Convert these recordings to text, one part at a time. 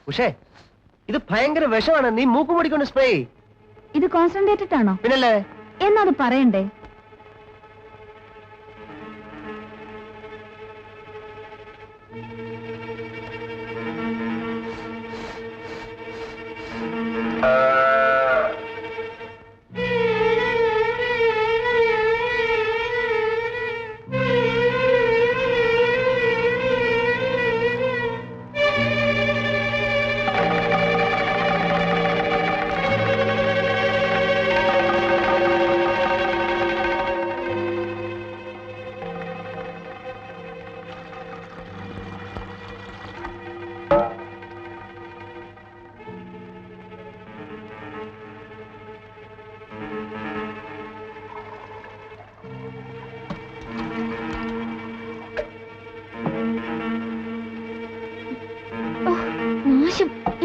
ഉഷേ, ഇത് ഭയങ്കര വിഷമാണ്. നീ മൂക്ക് പൊടിക്കൊണ്ട് സ്പ്രേ. ഇത് കോൺസെൻട്രേറ്റഡ് ആണോ? പിന്നല്ലേ. എന്നാത് പറയണ്ടേ?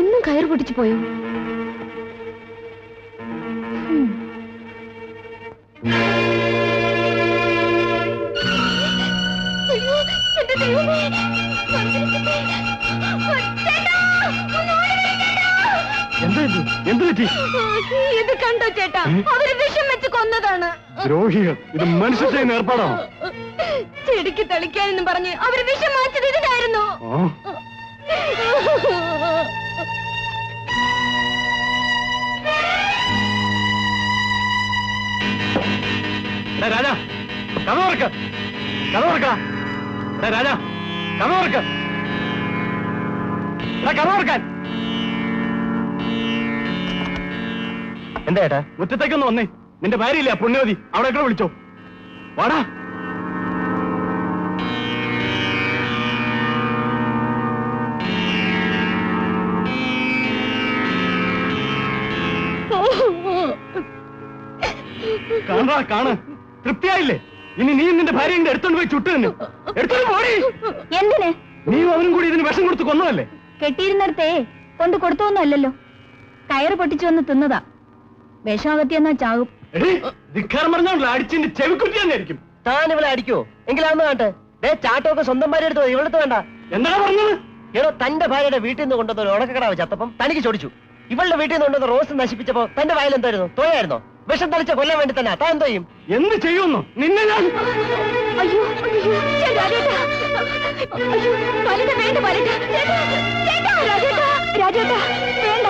ഇന്നും കയറ് പൊട്ടിച്ചു പോയോ? ഇത് കണ്ടോ ചേട്ടാ? അവര് വിഷം വെച്ച് കൊന്നതാണ്. ദ്രോഹികൾ. ഇത് മനുഷ്യ ചെയ്യുന്ന ഏർപ്പാടാണോ? ചെടിക്ക് തളിക്കാനെന്നും പറഞ്ഞ് അവര് വിഷം മാറ്റത് ഇതിനായിരുന്നു. രാജാ കഥ തുറക്ക, കഥ തുറക്ക. രാജാ കഥ തുറക്ക, കഥ തുറക്കാൻ. എന്താ ചേട്ടാ? മുറ്റത്തേക്കൊന്ന് വന്നേ. നിന്റെ ഭാര്യയില്ല പുണ്യവതി, അവിടെ വിളിച്ചോ. വാടാ. കാണാ കാണ്. തൃപ്തിയായില്ലേ? ഇനി നീ നിന്റെ ഭാര്യ എടുത്തോണ്ട് പോയി ചുട്ടു തന്നെ. എടുത്തോണ്ട് പോടി. എന്തിന്? നീയും അവനും കൂടി ഇതിന് വിഷം കൊടുത്ത് കൊന്നതല്ലേ? കെട്ടിയിരുന്നിടത്തേ കൊണ്ട് കൊടുത്തൊന്നുമല്ലല്ലോ. കയറ് പൊട്ടിച്ചു വന്ന് തിന്നതാ. വിഷമകത്തിയെന്നാ ചാകും. ധിക്കാരം പറഞ്ഞോണ്ടല്ലോ അടിച്ചിന്റെ ചെവിക്കുറ്റി തന്നെ ആയിരിക്കും. താൻ ഇവളെ അടിക്കോ? എങ്കിലാന്ന് കാണട്ടെ. ചാട്ടമൊക്കെ സ്വന്തം ഭാര്യ എടുത്തോ, ഇവളെടുത്ത് വേണ്ട. എന്താണ് പറഞ്ഞത്? ഏതോ തന്റെ ഭാര്യയുടെ വീട്ടിൽ നിന്ന് കൊണ്ടുവന്ന ഉണക്കക്കടാവ് ചത്തപ്പം തനിക്ക് ചോദിച്ചു. ഇവളുടെ വീട്ടിൽ നിന്ന് കൊണ്ടുവന്ന റോസ് നശിപ്പിച്ചപ്പോ തന്റെ വായിൽ എന്തായിരുന്നു? തോയായിരുന്നോ? വിഷം തളിച്ച കൊല്ലാൻ വേണ്ടി തന്നെ. താൻ എന്തോ ചെയ്യും? എന്ത് ചെയ്യുന്നു? നിന്നെ ഞാൻ രാജേട്ടാ വേണ്ട.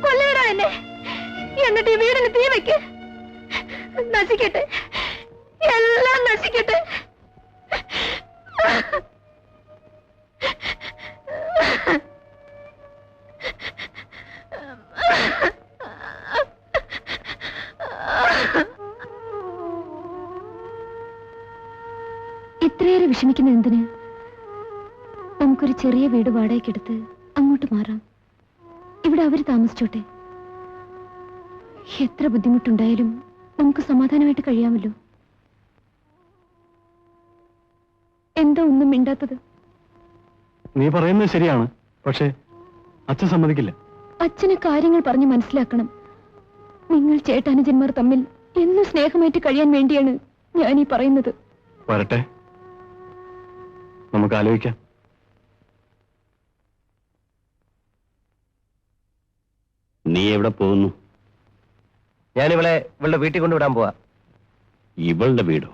കൊല്ലടാ എന്നെ. എന്നിട്ട് ഈ വീടിന് തീ വെക്ക്. നശിക്കട്ടെ, എല്ലാം നശിക്കട്ടെ. ഇത്രയേറെ വിഷമിക്കുന്ന എന്തിന്? നമുക്കൊരു ചെറിയ വീട് വാടകയ്ക്കെടുത്ത് അങ്ങോട്ട് മാറാം. ഇവിടെ അവര് താമസിച്ചോട്ടെ. എത്ര ബുദ്ധിമുട്ടുണ്ടായാലും നമുക്ക് സമാധാനമായിട്ട് കഴിയാമല്ലോ. എന്താ ഒന്നും മിണ്ടാത്തത്? നീ പറയുന്നത് ശരിയാണ്, പക്ഷേ അച്ഛൻ സമ്മതിക്കില്ല. അച്ഛന് കാര്യങ്ങൾ പറഞ്ഞു മനസ്സിലാക്കണം. നിങ്ങൾ ചേട്ടാനുജന്മാർ തമ്മിൽ എന്നും സ്നേഹമായിട്ട് കഴിയാൻ വേണ്ടിയാണ് ഞാൻ ഈ പറയുന്നത്. വരട്ടെ, നമുക്ക് ആലോചിക്കാം. നീ എവിടെ പോകുന്നു? ഞാനിവളെ ഇവളുടെ വീട്ടിൽ കൊണ്ടുവിടാൻ പോവാ. ഇവളുടെ വീടോ?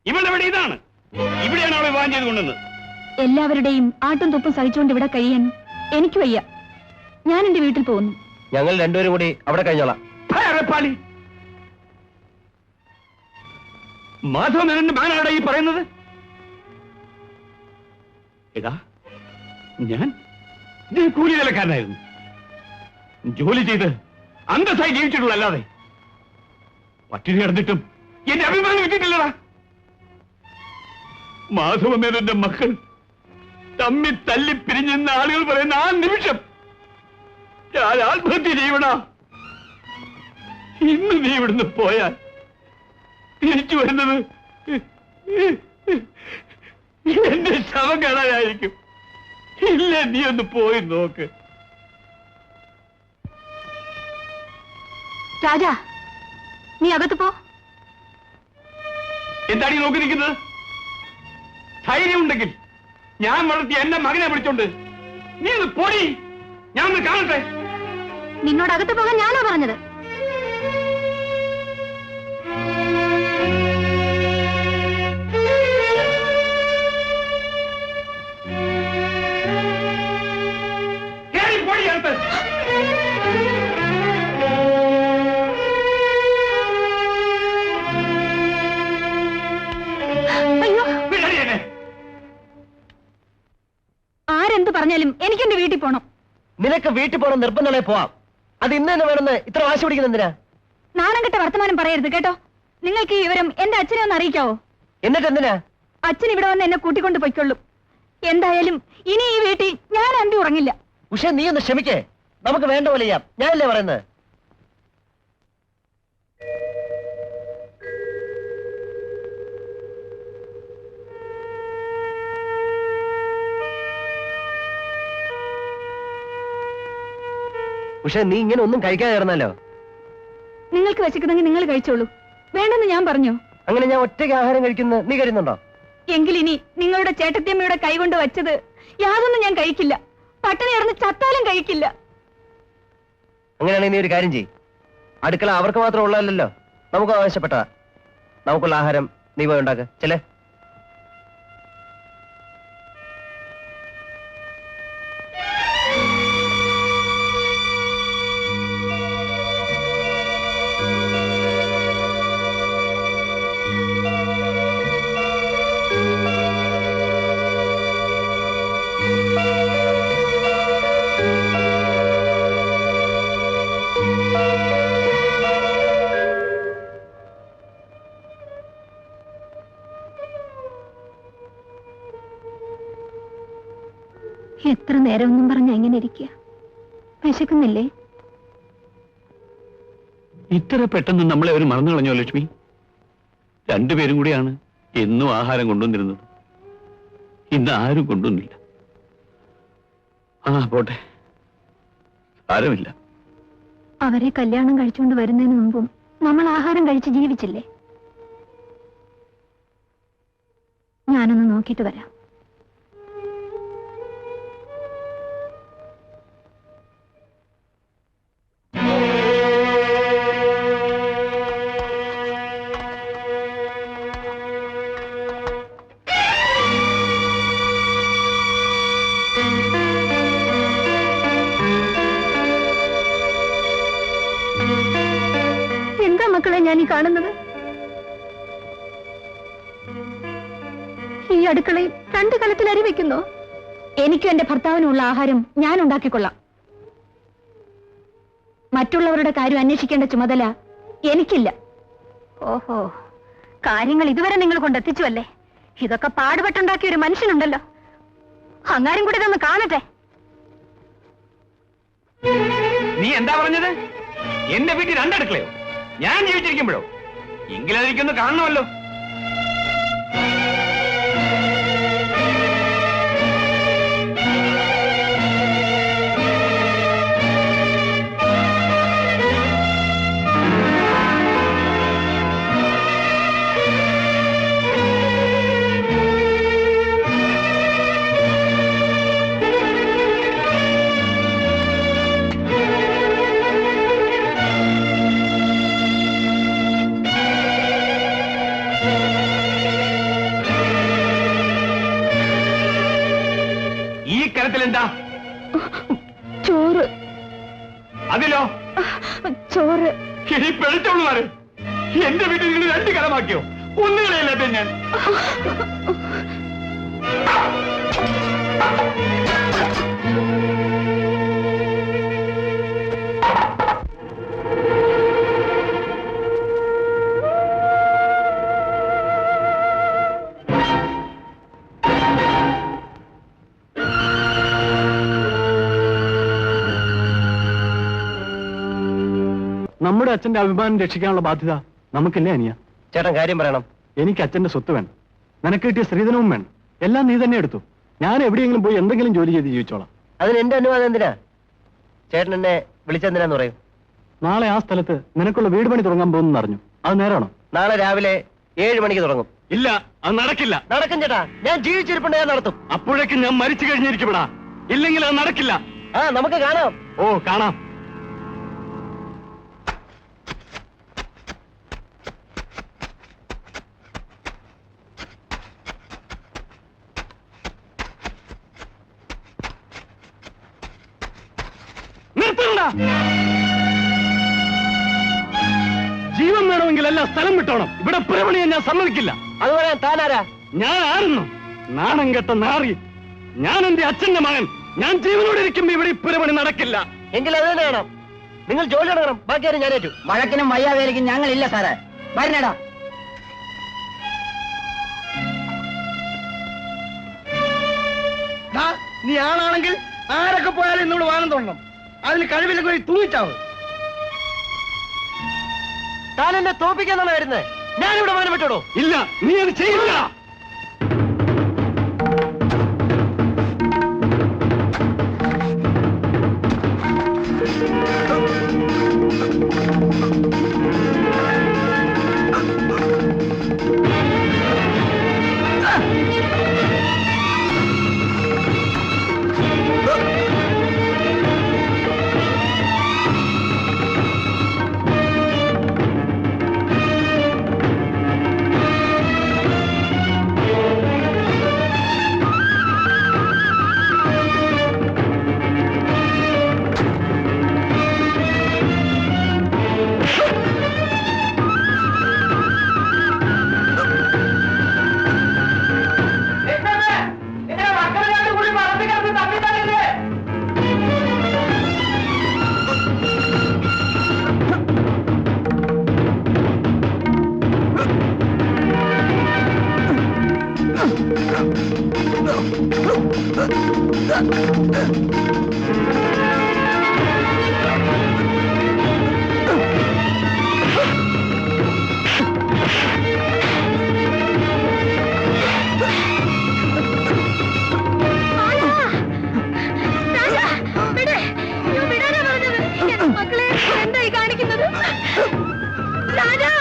ഇവളുടെ വീട് ഇതാണ്. ഇവിടെയാണ് അവളെ വിവാഹം ചെയ്ത് കൊണ്ടുവന്നത്. എല്ലാവരുടെയും ആട്ടും തുപ്പും സഹിച്ചുകൊണ്ട് ഇവിടെ കഴിയാൻ എനിക്ക് വയ്യ. ഞാൻ എന്റെ വീട്ടിൽ പോകുന്നു. ഞങ്ങൾ രണ്ടുപേരും കൂടി അവിടെ കഴിഞ്ഞോളാം. മാധവൻ എന്നെ മാനാടാ ഈ പറയുന്നത്? എടാ, ഞാൻ കൂലി വിലക്കാരനായിരുന്നു. ജോലി ചെയ്ത് അന്തസ്സായി ജീവിച്ചിട്ടുള്ള അല്ലാതെ പട്ടിണി കിടന്നിട്ടും എന്റെ അഭിമാനം വിട്ടിട്ടില്ലടാ. മാധവമേനന്റെ മക്കൾ തമ്മി തല്ലി പിരിഞ്ഞെന്ന ആളുകൾ പറയുന്ന ആ നിമിഷം ഞാൻ ആത്മഹത്യ ചെയ്യണ. ഇന്ന് നീ ഇവിടുന്ന് പോയാൽ തിരിച്ചു വരുന്നത് എന്റെ ശവം കാണാനായിരിക്കും. ഇല്ല, നീ ഒന്ന് പോയി നോക്ക്. രാജാ, നീ അകത്ത് പോ. എന്താണ് ഈ നോക്കി നിൽക്കുന്നത്? ധൈര്യമുണ്ടെങ്കിൽ ഞാൻ വളർത്തി എന്റെ മകനെ വിളിച്ചോണ്ട് നീ ഒന്ന് പോടി, ഞാൻ ഒന്ന് കാണട്ടെ. നിന്നോട് അകത്ത് പോകാൻ ഞാനാ പറഞ്ഞത്. കേറി പോടി അകത്ത്. അയ്യോ, വിടടി എന്നെ. ആരെന്ത് പറഞ്ഞാലും എനിക്ക് എന്റെ വീട്ടിൽ പോണം. നിനക്ക് വീട്ടിൽ പോകണം നിർബന്ധങ്ങളെ പോവാം. അത് ഇന്ന് തന്നെ വേണമെന്ന് ഇത്ര വാശി പിടിക്കുന്ന എന്തിനാ? നാണം കെട്ട വർത്തമാനം പറയരുത് കേട്ടോ. നിങ്ങൾക്ക് ഈ വിവരം എന്റെ അച്ഛനെ ഒന്ന് അറിയിക്കാവോ? എന്നിട്ട് എന്തിനാ? അച്ഛൻ ഇവിടെ വന്ന് എന്നെ കൂട്ടിക്കൊണ്ട് പൊയ്ക്കൊള്ളും. എന്തായാലും ഇനി ഈ വീട്ടിൽ ഞാൻ അന്തി ഉറങ്ങില്ല. ഉഷ, നീ ഒന്ന് ക്ഷമിക്കേ. നമുക്ക് വേണ്ട പോലെ ചെയ്യാം. ഞാനല്ലേ പറയുന്നത്? ഉഷ, നീ ഇങ്ങനെ ഒന്നും കഴിക്കാതെ ഇറന്നല്ലോ. നിങ്ങൾക്ക് വിശക്കുന്നെങ്കിൽ നിങ്ങൾ കഴിച്ചോളൂ. വേണ്ടെന്ന് ഞാൻ പറഞ്ഞോ? അങ്ങനെ ഞാൻ ഒറ്റയ്ക്ക് ആഹാരം കഴിക്കുന്നത് നീ കരുതുന്നുണ്ടോ? എങ്കിലിനി നിങ്ങളുടെ ചേട്ടത്തിയമ്മയുടെ കൈകൊണ്ട് വച്ചത് യാതൊന്നും ഞാൻ കഴിക്കില്ല. പട്ടിണി ഇറന്ന് ചത്താലും കഴിക്കില്ല. അങ്ങനെയാണെങ്കിൽ നീ ഒരു കാര്യം ചെയ്യ്. അടുക്കള അവർക്ക് മാത്രം ഉള്ളതല്ലോ, നമുക്ക് ആവശ്യപ്പെട്ടതാ. നമുക്കുള്ള ആഹാരം നീ പോയി ഉണ്ടാക്ക. ചെല്ലേ. എത്ര നേരം ഒന്നും പറഞ്ഞ എങ്ങനെ ഇരിക്കുക? വിശക്കുന്നില്ലേ? ഇത്ര പെട്ടെന്ന് നമ്മളെ അവർ മറന്നു കളഞ്ഞോ ലക്ഷ്മി? രണ്ടുപേരും കൂടിയാണ് എന്നും ആഹാരം കൊണ്ടുവന്നിരുന്നത്. ഇന്ന് ആരും കൊണ്ടുവന്നില്ല. പോട്ടെ, സാരമില്ല. അവരെ കല്യാണം കഴിച്ചുകൊണ്ട് വരുന്നതിന് മുമ്പും നമ്മൾ ആഹാരം കഴിച്ച് ജീവിച്ചില്ലേ? ഞാനൊന്ന് നോക്കിയിട്ട് വരാം. എന്താ മക്കളെ ഞാൻ ഈ കാണുന്നത്? ഈ അടുക്കളയിൽ രണ്ടു കലത്തിൽ അരി വെക്കുന്നോ? എനിക്കും എന്റെ ഭർത്താവിനുള്ള ആഹാരം ഞാൻ ഉണ്ടാക്കിക്കൊള്ളാം. മറ്റുള്ളവരുടെ കാര്യം അന്വേഷിക്കേണ്ട ചുമതല എനിക്കില്ല. ഓഹോ, കാര്യങ്ങൾ ഇതുവരെ നിങ്ങൾ കൊണ്ടെത്തിച്ചു അല്ലേ? ഇതൊക്കെ പാടുപെട്ടുണ്ടാക്കിയ ഒരു മനുഷ്യനുണ്ടല്ലോ. അങ്ങാരും കൂടി ഇതൊന്ന് കാണട്ടെ. നീ എന്താ പറഞ്ഞത്? എന്റെ വീട്ടിൽ രണ്ടടുക്കളയോ? ഞാൻ ജീവിച്ചിരിക്കുമ്പോഴോ? എങ്കിലതെനിക്കൊന്ന് കാണണമല്ലോ. എന്താ? ചോറ്. അതിലോ? ചോറ്. പെളിച്ചോളുമാര് എന്റെ വീട്ടിൽ നിങ്ങൾ രണ്ട് കലമാക്കിയോ? ഒന്നുകളെയല്ലാതെ ഞാൻ. നമ്മുടെ അച്ഛന്റെ അഭിമാനം രക്ഷിക്കാനുള്ള ബാധ്യത നമുക്കില്ലേ അനിയ? ചേട്ടൻ കാര്യം പറയണം. എനിക്ക് അച്ഛന്റെ സ്വത്ത് വേണം, നിനക്ക് കിട്ടിയ സ്ത്രീധനവും വേണം. എല്ലാം നീ തന്നെ എടുത്തു. ഞാൻ എവിടെയെങ്കിലും പോയി എന്തെങ്കിലും ജോലി ചെയ്ത് ജീവിച്ചോളാം. അതിന് എന്റെ അനുവാദം എന്തിനാ? ചേട്ടൻ എന്നെ വിളിച്ചെന്തിനാന്ന് പറയും. നാളെ ആ സ്ഥലത്ത് നിനക്കുള്ള വീട് പണി തുടങ്ങാൻ പോകുന്നു അറിഞ്ഞു. അത് നേരാണോ? നാളെ രാവിലെ 7 മണിക്ക് തുടങ്ങും. ഇല്ല, അത് നടക്കില്ല. നടക്കും ചേട്ടാ, ഞാൻ ജീവിച്ചിരിപ്പുണ്ട്, ഞാൻ നടത്തും. അപ്പോഴേക്കും ഞാൻ മരിച്ചു കഴിഞ്ഞിരിക്കപ്പെടാ. ഇല്ലെങ്കിൽ അത് നടക്കില്ല. ആ, നമുക്ക് കാണാം. ഓ, കാണാം. നിർത്തണ്ട. ജീവൻ വേണമെങ്കിൽ എല്ലാം സ്ഥലം വിട്ടോണം. ഇവിടെ പുരമണിയെ ഞാൻ സമ്മതിക്കില്ല. അത് പറയാൻ താനാരാ? ഞാൻ ആരുന്നു? നാണം കെട്ട നാറി. ഞാൻ എന്റെ അച്ഛന്റെ മകൻ. ഞാൻ ജീവനോടെ ഇരിക്കുമ്പോ ഇവിടെ പുരമണി നടക്കില്ല. എങ്കിൽ അത് തന്നെ വേണം. നിങ്ങൾ ജോലി നടക്കണം, ബാക്കിയാരും ഞാൻ ഏറ്റു. വഴക്കിനും വയ്യാവേലിക്കും ഞങ്ങളില്ല സാറേ. വരണടാ. നീ ആളാണെങ്കിൽ ആരൊക്കെ പോയാലും ഇന്നോട് വാനം തോന്നണം. അതിന് കഴിവില്ല പോയി തൂങ്ങിച്ചാവ്. താൻ എന്നെ തോപ്പിക്കാന്നാണ് വരുന്നത്. ഞാനിവിടെ മാനം വിട്ടോടോ? ഇല്ല, നീ അത് ചെയ്യില്ല. മക്കളെ എന്തായി കാണിക്കുന്നത്? രാജാ,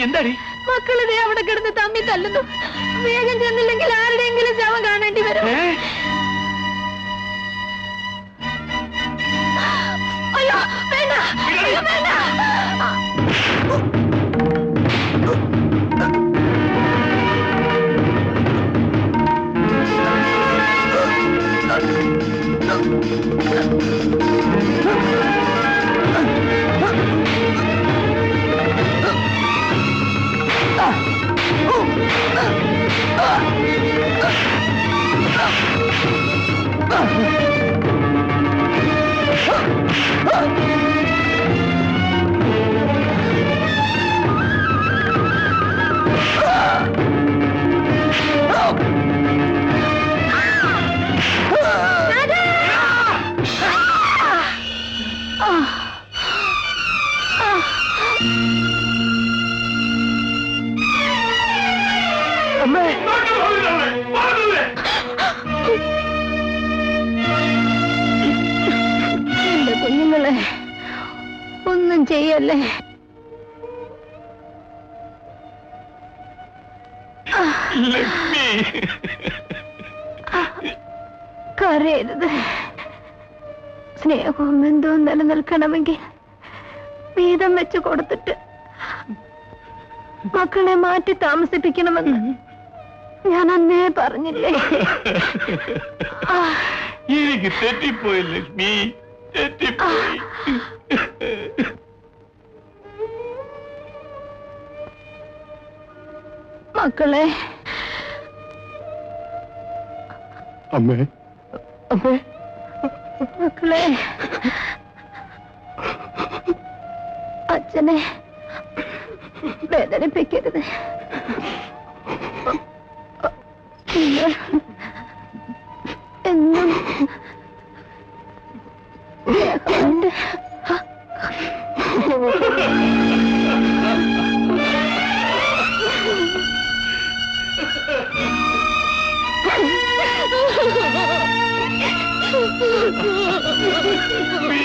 എന്താടി? മക്കളിതേ അവിടെ കിടന്ന് തമ്മി തല്ലുന്നു. വേഗം ചെന്നില്ലെങ്കിൽ ആരുടെയെങ്കിലും ശവം കാണേണ്ടി വരും. അയ്യോ വേണ്ട, അയ്യോ വേണ്ട. എന്റെ കുഞ്ഞുങ്ങളെ ഒന്നും ചെയ്യല്ലേ. കരയരുത്. സ്നേഹവും ബന്ധവും നിലനിൽക്കണമെങ്കിൽ വീതം വെച്ച് കൊടുത്തിട്ട് മക്കളെ മാറ്റി താമസിപ്പിക്കണമെന്ന് ഞാൻ അന്നേ പറഞ്ഞില്ലേ. എനിക്ക് തെറ്റിപ്പോയി ലക്ഷ്മി, തെറ്റിപ്പോയി. മക്കളെ, അമ്മേ, മക്കളെ, അച്ഛനെ വേദനിപ്പിക്കരുത്. നിങ്ങൾ എന്നും സ്നേഹമുണ്ട്. ലക്ഷ്മി.